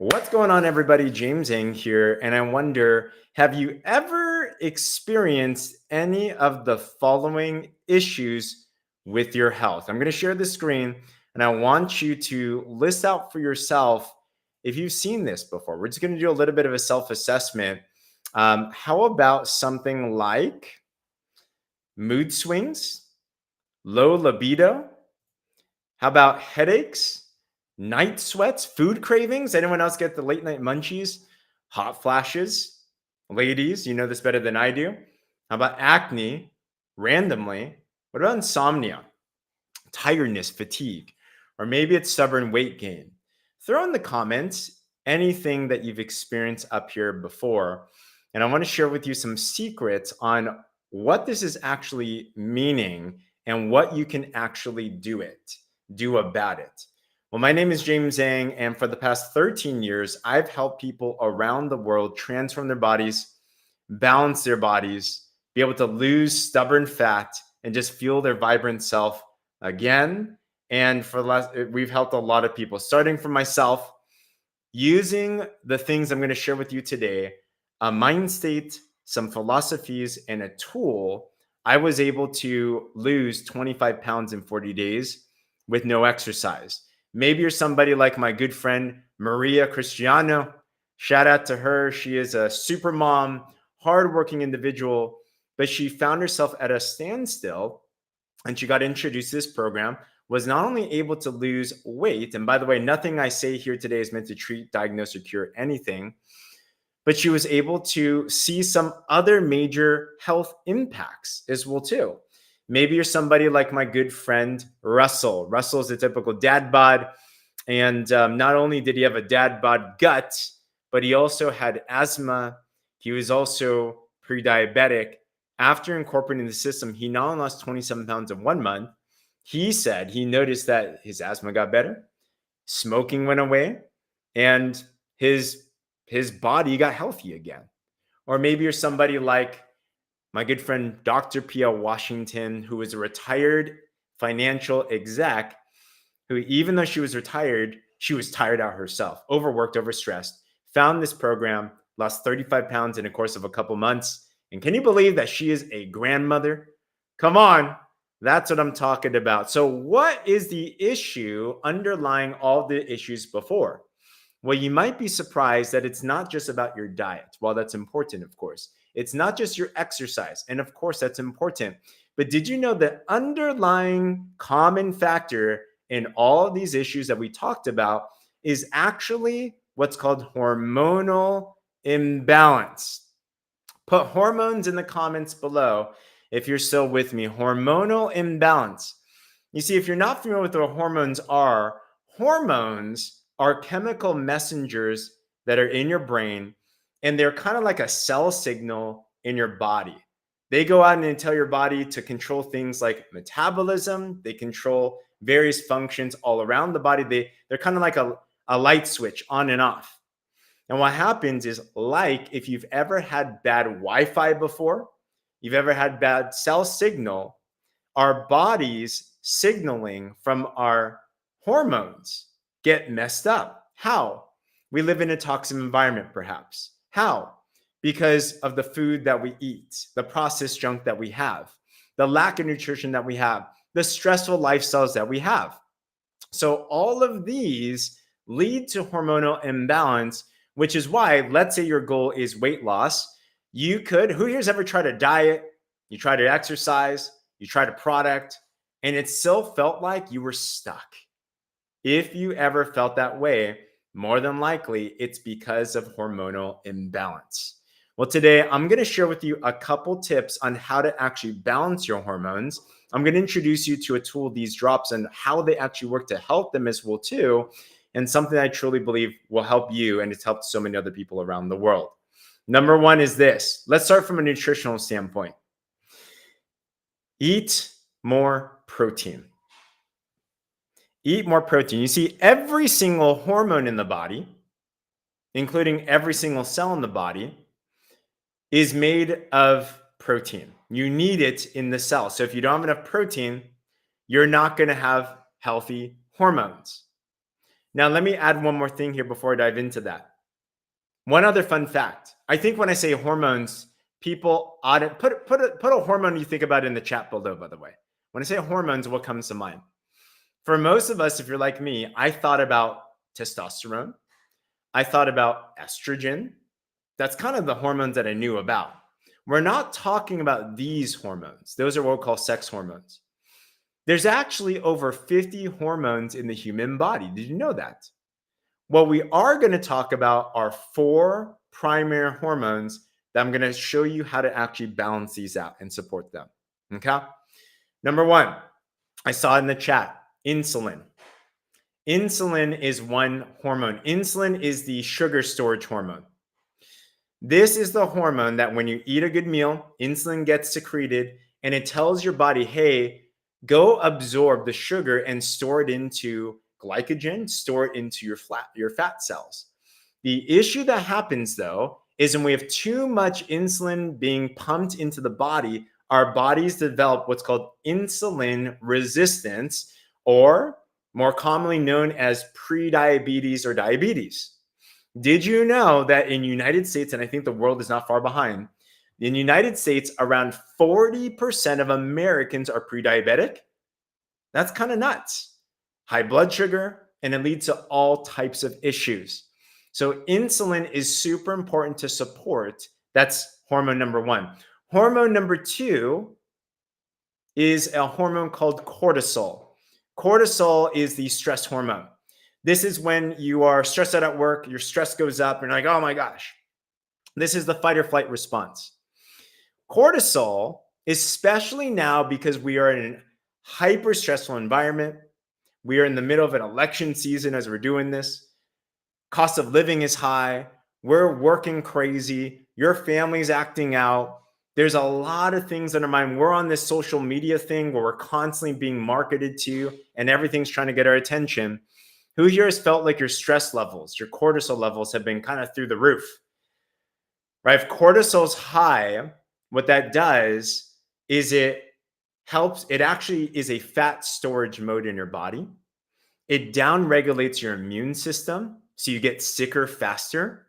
What's going on, everybody? James Ng here, and I wonder, have you ever experienced any of the following issues with your health? I'm going to share the screen, and I want you to list out for yourself if you've seen this before. We're just going to do a little bit of a self-assessment. How about something like mood swings, low libido? How about headaches, night sweats, food cravings? Anyone else get the late night munchies, hot flashes? Ladies, you know this better than I do. How about acne randomly? What about insomnia, tiredness, fatigue? Or maybe it's stubborn weight gain. Throw in the comments anything that you've experienced up here before. And I want to share with you some secrets on what this is actually meaning and what you can actually do about it. Well, my name is James Zhang, and for the past 13 years, I've helped people around the world transform their bodies, balance their bodies, be able to lose stubborn fat, and just feel their vibrant self again. And we've helped a lot of people, starting from myself, using the things I'm going to share with you today, a mind state, some philosophies, and a tool. I was able to lose 25 pounds in 40 days with no exercise. Maybe you're somebody like my good friend Maria Cristiano. Shout out to her. She is a super mom, hardworking individual, but she found herself at a standstill, and she got introduced to this program, was not only able to lose weight, and by the way, nothing I say here today is meant to treat, diagnose, or cure anything, but she was able to see some other major health impacts as well too. Maybe you're somebody like my good friend Russell. Russell's a typical dad bod, and not only did he have a dad bod gut, but he also had asthma. He was also pre-diabetic. After incorporating the system, he not only lost 27 pounds in 1 month, he said he noticed that his asthma got better, smoking went away, and his body got healthy again. Or maybe you're somebody like my good friend Dr. P.L. Washington, who was a retired financial exec, who, even though she was retired, she was tired out herself, overworked, overstressed, found this program, lost 35 pounds in the course of a couple months. And can you believe that she is a grandmother? Come on. That's what I'm talking about. So what is the issue underlying all the issues before? Well, you might be surprised that it's not just about your diet. While that's important, of course, it's not just your exercise. And of course, that's important. But did you know the underlying common factor in all of these issues that we talked about is actually what's called hormonal imbalance? Put hormones in the comments below if you're still with me. Hormonal imbalance. You see, if you're not familiar with what hormones are chemical messengers that are in your brain, and they're kind of like a cell signal in your body. They go out and tell your body to control things like metabolism. They control various functions all around the body. They're kind of like a light switch on and off. And what happens is, like if you've ever had bad Wi-Fi before, you've ever had bad cell signal, our bodies signaling from our hormones get messed up. How? We live in a toxic environment, perhaps. How? Because of the food that we eat, the processed junk that we have, the lack of nutrition that we have, the stressful lifestyles that we have. So all of these lead to hormonal imbalance, which is why, let's say your goal is weight loss. You could, who here's ever tried a diet? You tried to exercise, you tried a product, and it still felt like you were stuck. If you ever felt that way, more than likely it's because of hormonal imbalance. Well, today I'm going to share with you a couple tips on how to actually balance your hormones. I'm going to introduce you to a tool, these drops, and how they actually work to help them as well too, and something I truly believe will help you, and it's helped so many other people around the world. Number one is this. Let's start from a nutritional standpoint. Eat more protein. Eat more protein. You see, every single hormone in the body, including every single cell in the body, is made of protein. You need it in the cell. So if you don't have enough protein, you're not going to have healthy hormones. Now, let me add one more thing here before I dive into that. One other fun fact. I think when I say hormones, people audit put a hormone you think about in the chat below, by the way. When I say hormones, what comes to mind? For most of us, if you're like me, I thought about testosterone. I thought about estrogen. That's kind of the hormones that I knew about. We're not talking about these hormones. Those are what we call sex hormones. There's actually over 50 hormones in the human body. Did you know that? What we are going to talk about are 4 primary hormones that I'm going to show you how to actually balance these out and support them. Okay. Number 1, I saw in the chat, insulin. Insulin is one hormone. Insulin is the sugar storage hormone. This is the hormone that when you eat a good meal, insulin gets secreted and it tells your body, hey, go absorb the sugar and store it into glycogen, store it into your fat cells. The issue that happens though is when we have too much insulin being pumped into the body, our bodies develop what's called insulin resistance, or more commonly known as prediabetes or diabetes. Did you know that in United States, and I think the world is not far behind, in the United States, around 40% of Americans are pre-diabetic? That's kind of nuts. High blood sugar, and it leads to all types of issues. So insulin is super important to support. That's hormone number 1. Hormone number 2 is a hormone called cortisol. Cortisol is the stress hormone. This is when you are stressed out at work, your stress goes up, and you're like, oh my gosh. This is the fight or flight response. Cortisol, especially now because we are in a hyper stressful environment, we are in the middle of an election season as we're doing this. Cost of living is high. We're working crazy. Your family's acting out. There's a lot of things in our mind. We're on this social media thing where we're constantly being marketed to and everything's trying to get our attention. Who here has felt like your stress levels, your cortisol levels have been kind of through the roof? Right? If cortisol's high, what that does is it actually is a fat storage mode in your body. It downregulates your immune system, so you get sicker faster.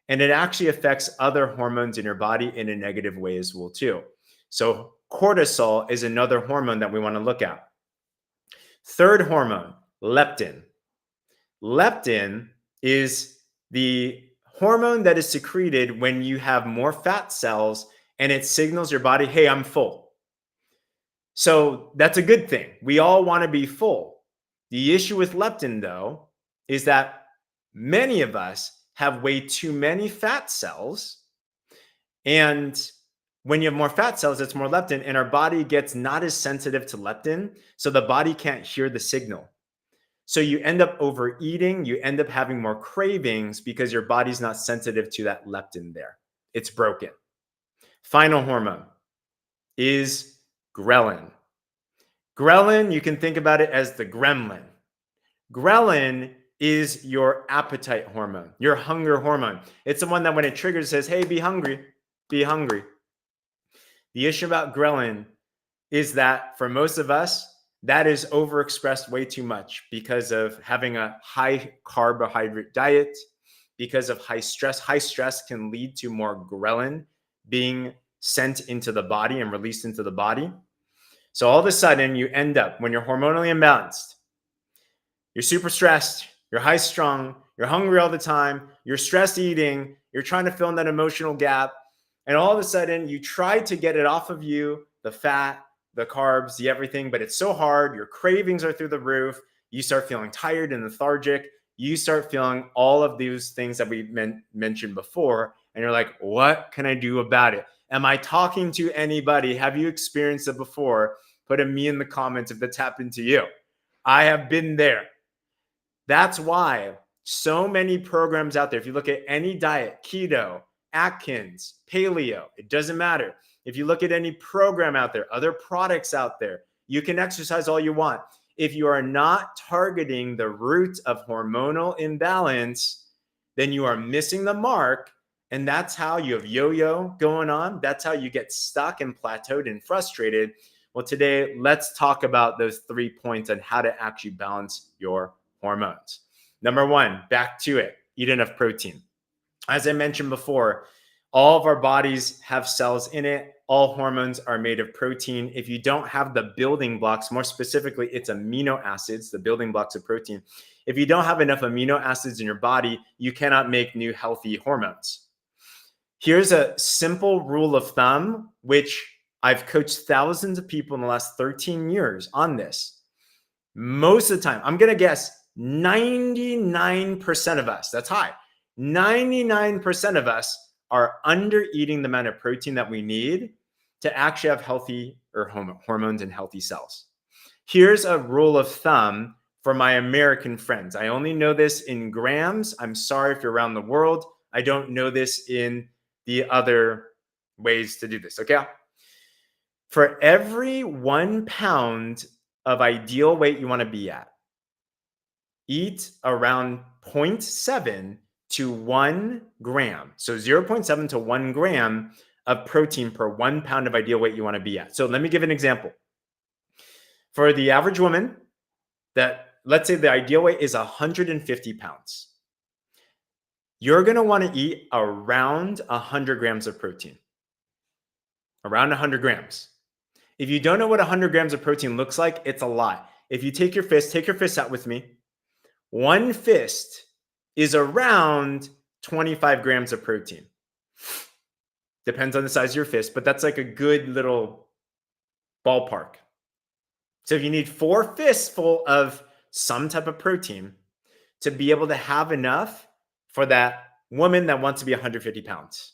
And it actually affects other hormones in your body in a negative way as well, too. So cortisol is another hormone that we want to look at. Third hormone, leptin. Leptin is the hormone that is secreted when you have more fat cells and it signals your body, hey, I'm full. So that's a good thing. We all want to be full. The issue with leptin, though, is that many of us have way too many fat cells. And when you have more fat cells, it's more leptin, and our body gets not as sensitive to leptin. So the body can't hear the signal. So you end up overeating, you end up having more cravings because your body's not sensitive to that leptin there. It's broken. Final hormone is ghrelin. Ghrelin, you can think about it as the gremlin. Ghrelin is your appetite hormone, your hunger hormone. It's the one that when it triggers says, hey, be hungry, be hungry. The issue about ghrelin is that for most of us, that is overexpressed way too much because of having a high carbohydrate diet, because of high stress. High stress can lead to more ghrelin being sent into the body and released into the body. So all of a sudden you end up, when you're hormonally imbalanced, you're super stressed, you're high strung, you're hungry all the time, you're stress eating, you're trying to fill in that emotional gap. And all of a sudden you try to get it off of you, the fat, the carbs, the everything, but it's so hard. Your cravings are through the roof. You start feeling tired and lethargic. You start feeling all of these things that we mentioned before. And you're like, what can I do about it? Am I talking to anybody? Have you experienced it before? Put a me in the comments if that's happened to you. I have been there. That's why so many programs out there, if you look at any diet, keto, Atkins, paleo, it doesn't matter. If you look at any program out there, other products out there, you can exercise all you want. If you are not targeting the root of hormonal imbalance, then you are missing the mark. And that's how you have yo-yo going on. That's how you get stuck and plateaued and frustrated. Well, today, let's talk about those 3 points on how to actually balance your hormones. Number one, back to it, eat enough protein. As I mentioned before, all of our bodies have cells in it. All hormones are made of protein. If you don't have the building blocks, more specifically, it's amino acids, the building blocks of protein. If you don't have enough amino acids in your body, you cannot make new healthy hormones. Here's a simple rule of thumb, which I've coached thousands of people in the last 13 years on this. Most of the time, I'm going to guess 99% of us, that's high, 99% of us are under eating the amount of protein that we need to actually have healthy hormones and healthy cells. Here's a rule of thumb for my American friends. I only know this in grams. I'm sorry if you're around the world. I don't know this in the other ways to do this, okay? For every 1 pound of ideal weight you want to be at, eat around 0.7 to 1 gram. So 0.7 to 1 gram of protein per 1 pound of ideal weight you want to be at. So let me give an example. For the average woman, that let's say the ideal weight is 150 pounds. You're going to want to eat around 100 grams of protein. Around 100 grams. If you don't know what 100 grams of protein looks like, it's a lot. If you take your fist out with me. One fist is around 25 grams of protein. Depends on the size of your fist, but that's like a good little ballpark. So if you need 4 fists full of some type of protein to be able to have enough for that woman that wants to be 150 pounds.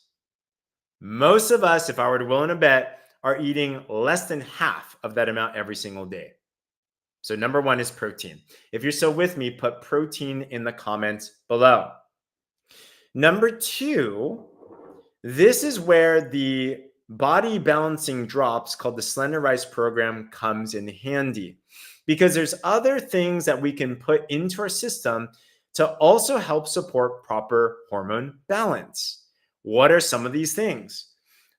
Most of us, if I were to willing to bet, are eating less than half of that amount every single day. So number one is protein. If you're still with me, put protein in the comments below. Number two, this is where the body balancing drops called the Slender Rise program comes in handy, because there's other things that we can put into our system to also help support proper hormone balance. What are some of these things?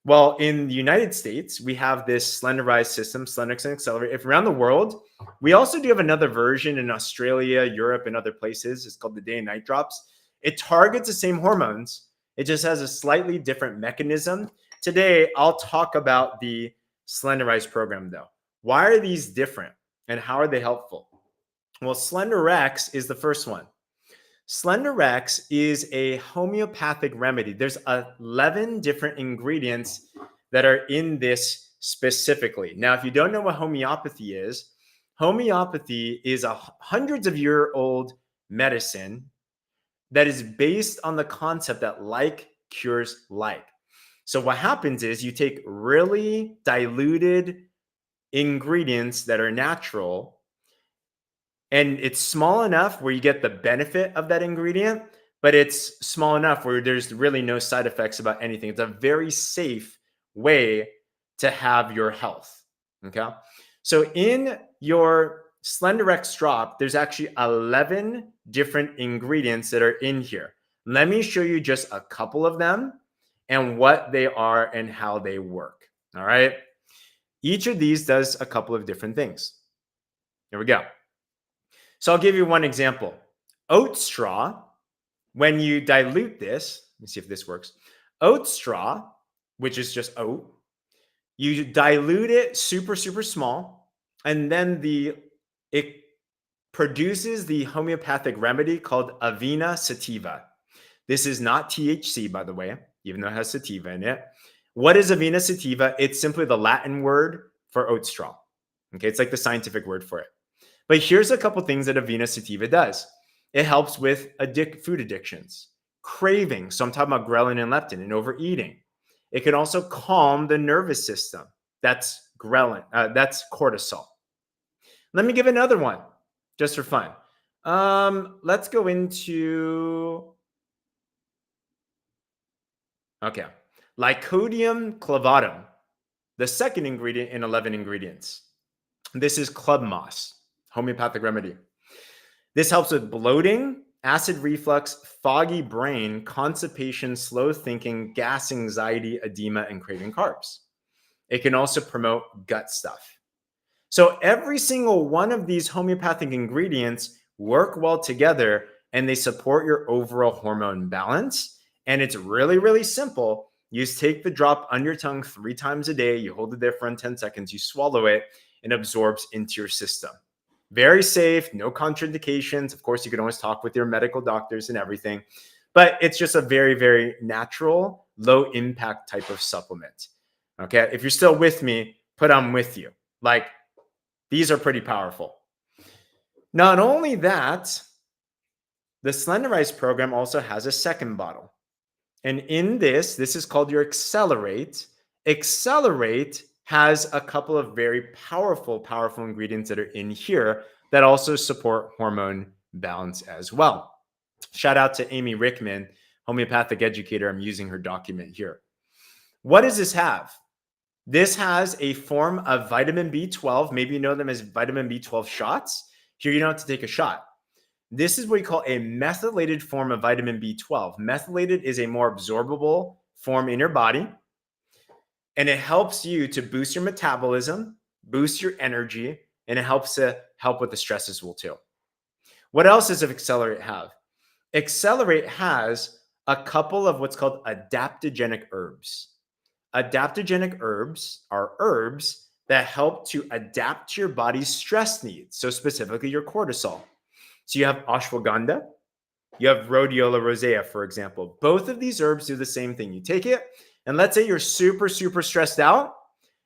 Well, in the United States, we have this Slender Rise system, Slender Accelerate. If around the world, we also do have another version in Australia, Europe, and other places. It's called the Day and Night Drops. It targets the same hormones. It just has a slightly different mechanism. Today, I'll talk about the Slender Rise program, though. Why are these different, and how are they helpful? Well, Slender Rex is the first one. Slender Rex is a homeopathic remedy. There's 11 different ingredients that are in this specifically. Now, if you don't know what homeopathy is a hundreds of year old medicine that is based on the concept that like cures like. So what happens is you take really diluted ingredients that are natural, and it's small enough where you get the benefit of that ingredient, but it's small enough where there's really no side effects about anything. It's a very safe way to have your health. Okay. So in your Slender X drop, there's actually 11 different ingredients that are in here. Let me show you just a couple of them and what they are and how they work. All right. Each of these does a couple of different things. Here we go. So I'll give you one example. Oat straw, when you dilute this, let me see if this works. Oat straw, which is just oat, you dilute it super, super small, and then it produces the homeopathic remedy called Avena sativa. This is not THC, by the way, even though it has sativa in it. What is Avena sativa? It's simply the Latin word for oat straw. Okay, it's like the scientific word for it. But here's a couple things that Avena sativa does. It helps with food addictions, craving. So I'm talking about ghrelin and leptin and overeating. It can also calm the nervous system. That's ghrelin. That's cortisol. Let me give another one just for fun. Let's go into, okay, Lycodium clavatum, the second ingredient in 11 ingredients. This is club moss. Homeopathic remedy. This helps with bloating, acid reflux, foggy brain, constipation, slow thinking, gas, anxiety, edema, and craving carbs. It can also promote gut stuff. So every single one of these homeopathic ingredients work well together and they support your overall hormone balance. And it's really, really simple. You just take the drop under your tongue 3 times a day. You hold it there for 10 seconds. You swallow it and absorbs into your system. Very safe, no contraindications. Of course, you can always talk with your medical doctors and everything, but it's just a very, very natural, low impact type of supplement. Okay. If you're still with me, put I'm with you. Like, these are pretty powerful. Not only that, the Slenderize program also has a second bottle. And in this is called your Accelerate. Accelerate has a couple of very powerful ingredients that are in here that also support hormone balance as well. Shout out to Amy Rickman, homeopathic educator. I'm using her document here. What does this have? This has a form of vitamin B12. Maybe you know them as vitamin B12 shots. Here, you don't have to take a shot. This is what we call a methylated form of vitamin B12. Methylated is a more absorbable form in your body, and it helps you to boost your metabolism, boost your energy, and it helps to help with the stress as well too. What else does Accelerate have? Accelerate has a couple of what's called adaptogenic herbs. Adaptogenic herbs are herbs that help to adapt to your body's stress needs, so specifically your cortisol. So you have ashwagandha, you have rhodiola rosea, for example. Both of these herbs do the same thing. You take it, and let's say you're super, super stressed out.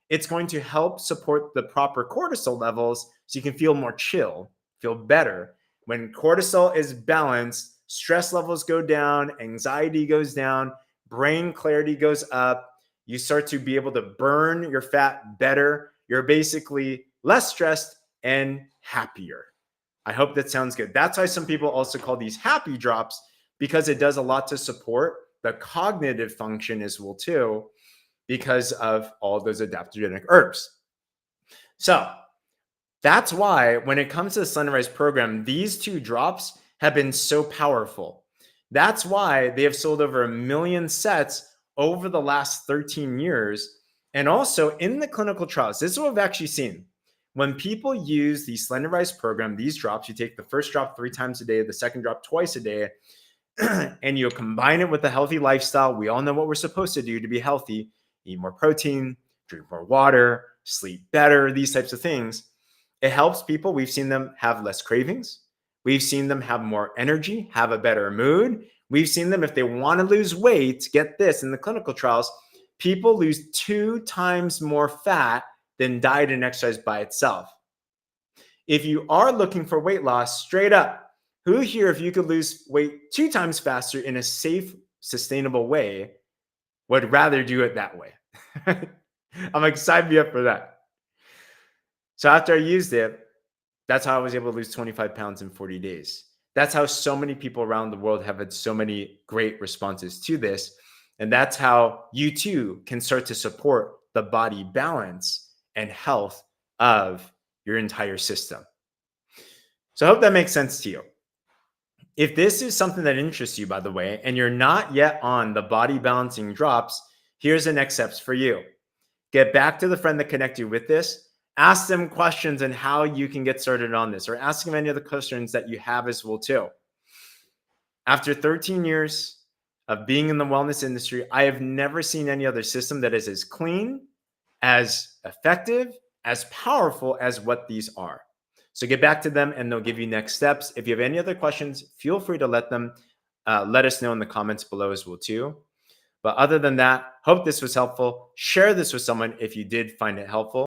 It's going to help support the proper cortisol levels so you can feel more chill, feel better. When cortisol is balanced, stress levels go down, anxiety goes down, brain clarity goes up. You start to be able to burn your fat better. You're basically less stressed and happier. I hope that sounds good. That's why some people also call these happy drops, because it does a lot to support the cognitive function as well too, because of all those adaptogenic herbs. So that's why when it comes to the Sunrise program, these 2 drops have been so powerful. That's why they have sold over 1 million sets over the last 13 years. And also in the clinical trials, this is what we've actually seen. When people use the Slenderize program, these drops, you take the first drop 3 times a day, the second drop twice a day, and you combine it with a healthy lifestyle. We all know what we're supposed to do to be healthy: eat more protein, drink more water, sleep better, these types of things. It helps people. We've seen them have less cravings. We've seen them have more energy, have a better mood. We've seen them, if they want to lose weight, get this, in the clinical trials, people lose 2 times more fat than diet and exercise by itself. If you are looking for weight loss, straight up, who here, if you could lose weight 2 times faster in a safe, sustainable way, would rather do it that way? I'm like, sign me up for that. So after I used it, that's how I was able to lose 25 pounds in 40 days. That's how so many people around the world have had so many great responses to this. And that's how you too can start to support the body balance and health of your entire system. So I hope that makes sense to you. If this is something that interests you, by the way, and you're not yet on the body balancing drops, here's the next steps for you. Get back to the friend that connected you with this. Ask them questions on how you can get started on this, or ask them any other questions that you have as well too. After 13 years of being in the wellness industry, I have never seen any other system that is as clean, as effective, as powerful as what these are. So get back to them and they'll give you next steps. If you have any other questions, feel free to let us know in the comments below as well too. But other than that, hope this was helpful. Share this with someone if you did find it helpful.